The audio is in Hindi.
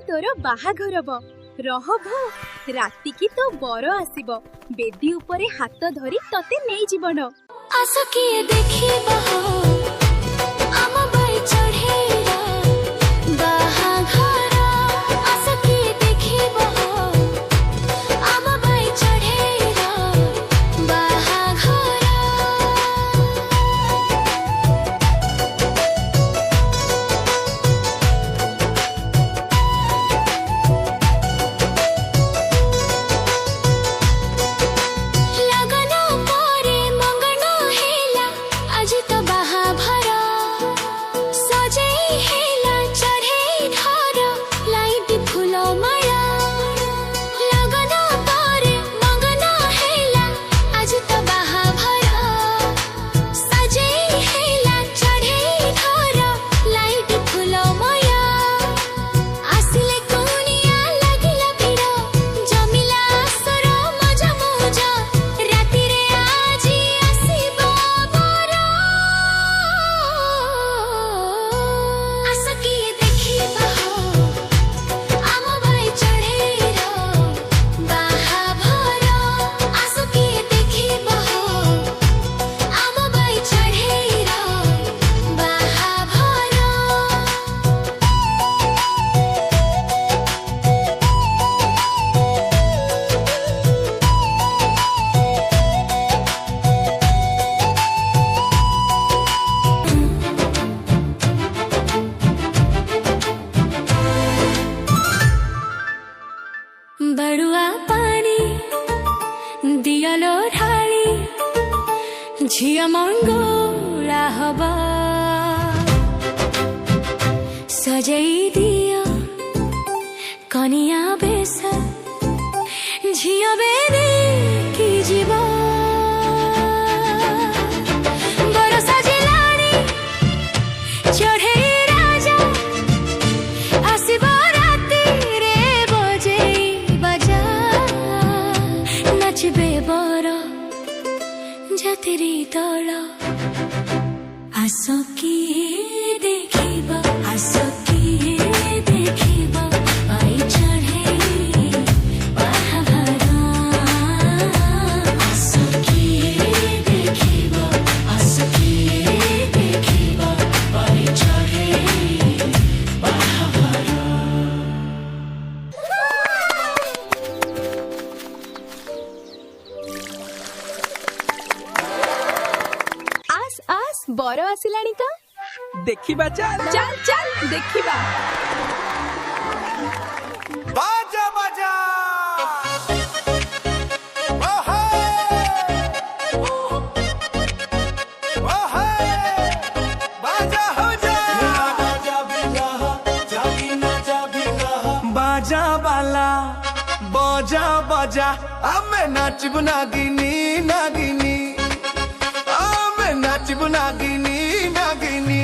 तोर बाहाघर रहब राति की तो बर आसीब बेदी उपरे हाथ धरी तते नहीं जीवन आस किए देखिबा आम बाई चढ़ेरा बाहाघर आस किए देखिबा आम बाई चढ़ेरा बाहाघर बड़ुआ पानी दियालो ढाली झिया मंगोरा हबा सजई दिया कनिया बेस झिया बेदे की जीवा बड़ सजिलानी चढ़े राजा आसिबा जतरी दल आस किए देखिबा आस किए देखिबा बाई चढ़े बाहाघर आस किए देखिबा आस किए देखिबा बाई चढ़े बाहाघर आस बर आसिलानी तो देखिबा चल चल चल देखिबा बाजा बाजा ओहे ओहे बाजा हो जा बाजा भी कहा जागी ना जा भी कहा बाजा वाला बाजा बाजा अब मैं नाचब नागिनी नागिनी अब मैं नाचब नागिनी नागिनी